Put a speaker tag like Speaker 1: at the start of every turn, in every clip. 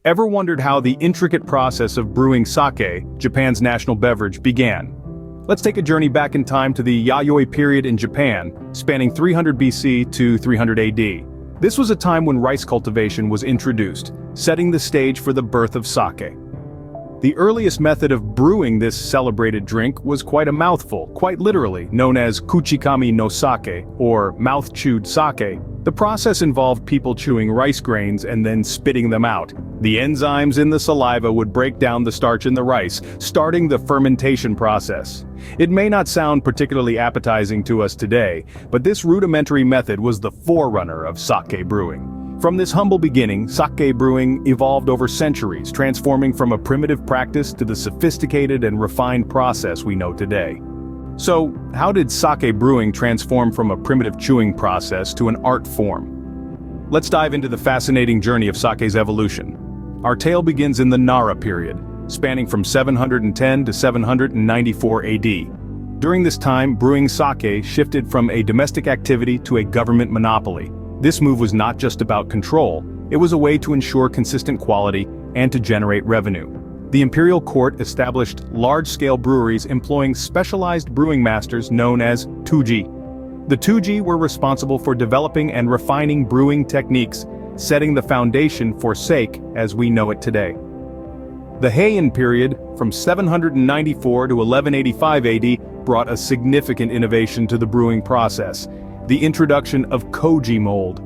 Speaker 1: Ever wondered how the intricate process of brewing sake, Japan's national beverage, began? Let's take a journey back in time to the Yayoi period in Japan, spanning 300 BC to 300 AD. This was a time when rice cultivation was introduced, setting the stage for the birth of sake. The earliest method of brewing this celebrated drink was quite a mouthful, quite literally, known as kuchikami no sake, or mouth-chewed sake. The process involved people chewing rice grains and then spitting them out. The enzymes in the saliva would break down the starch in the rice, starting the fermentation process. It may not sound particularly appetizing to us today, but this rudimentary method was the forerunner of sake brewing. From this humble beginning, sake brewing evolved over centuries, transforming from a primitive practice to the sophisticated and refined process we know today. So, how did sake brewing transform from a primitive chewing process to an art form? Let's dive into the fascinating journey of sake's evolution. Our tale begins in the Nara period, spanning from 710 to 794 AD. During this time, brewing sake shifted from a domestic activity to a government monopoly. This move was not just about control, it was a way to ensure consistent quality and to generate revenue. The imperial court established large-scale breweries employing specialized brewing masters known as tuji. The tuji were responsible for developing and refining brewing techniques, setting the foundation for sake as we know it today. The Heian period, from 794 to 1185 AD, brought a significant innovation to the brewing process: the introduction of koji mold.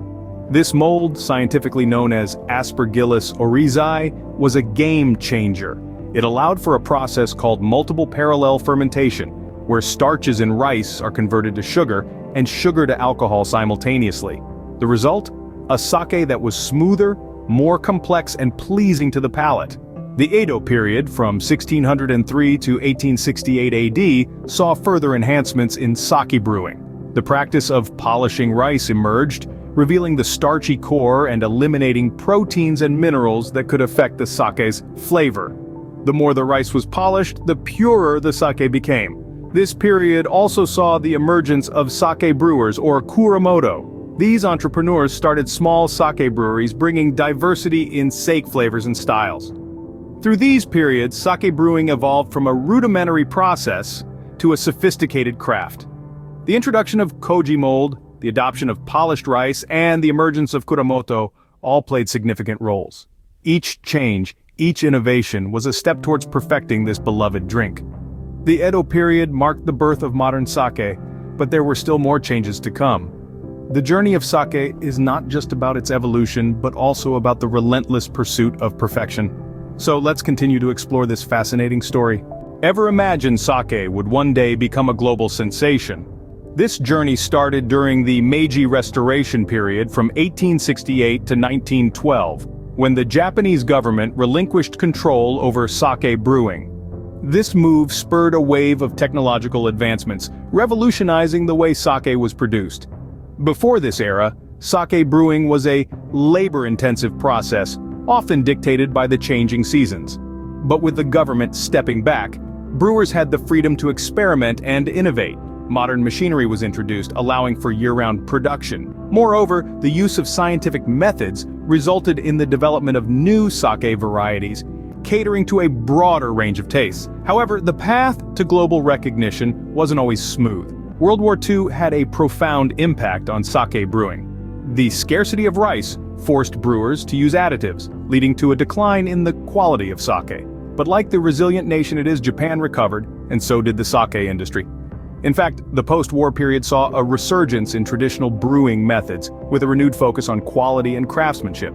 Speaker 1: This mold, scientifically known as Aspergillus oryzae, was a game changer. It allowed for a process called multiple parallel fermentation, where starches in rice are converted to sugar and sugar to alcohol simultaneously. The result? A sake that was smoother, more complex and pleasing to the palate. The Edo period, from 1603 to 1868 AD, saw further enhancements in sake brewing. The practice of polishing rice emerged, revealing the starchy core and eliminating proteins and minerals that could affect the sake's flavor. The more the rice was polished, the purer the sake became. This period also saw the emergence of sake brewers, or kuramoto. These entrepreneurs started small sake breweries, bringing diversity in sake flavors and styles. Through these periods, sake brewing evolved from a rudimentary process to a sophisticated craft. The introduction of koji mold, the adoption of polished rice, and the emergence of kuramoto all played significant roles. Each change, each innovation was a step towards perfecting this beloved drink. The Edo period marked the birth of modern sake, but there were still more changes to come. The journey of sake is not just about its evolution, but also about the relentless pursuit of perfection. So let's continue to explore this fascinating story. Ever imagine sake would one day become a global sensation? This journey started during the Meiji Restoration period from 1868 to 1912, when the Japanese government relinquished control over sake brewing. This move spurred a wave of technological advancements, revolutionizing the way sake was produced. Before this era, sake brewing was a labor-intensive process, often dictated by the changing seasons. But with the government stepping back, brewers had the freedom to experiment and innovate. Modern machinery was introduced, allowing for year-round production. Moreover, the use of scientific methods resulted in the development of new sake varieties, catering to a broader range of tastes. However, the path to global recognition wasn't always smooth. World War II had a profound impact on sake brewing. The scarcity of rice forced brewers to use additives, leading to a decline in the quality of sake. But like the resilient nation it is, Japan recovered, and so did the sake industry. In fact, the post-war period saw a resurgence in traditional brewing methods, with a renewed focus on quality and craftsmanship.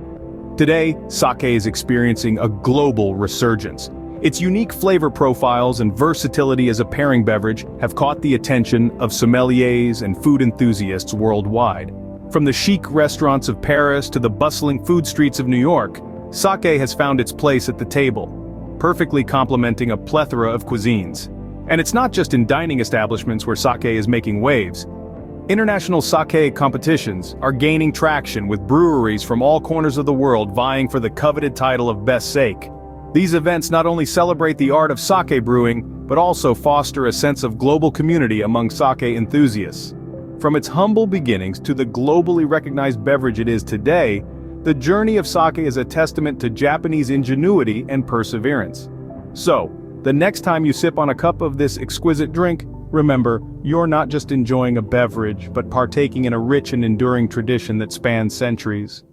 Speaker 1: Today, sake is experiencing a global resurgence. Its unique flavor profiles and versatility as a pairing beverage have caught the attention of sommeliers and food enthusiasts worldwide. From the chic restaurants of Paris to the bustling food streets of New York, sake has found its place at the table, perfectly complementing a plethora of cuisines. And it's not just in dining establishments where sake is making waves. International sake competitions are gaining traction, with breweries from all corners of the world vying for the coveted title of Best Sake. These events not only celebrate the art of sake brewing, but also foster a sense of global community among sake enthusiasts. From its humble beginnings to the globally recognized beverage it is today, The journey of sake is a testament to Japanese ingenuity and perseverance. So, the next time you sip on a cup of this exquisite drink, remember, you're not just enjoying a beverage but partaking in a rich and enduring tradition that spans centuries.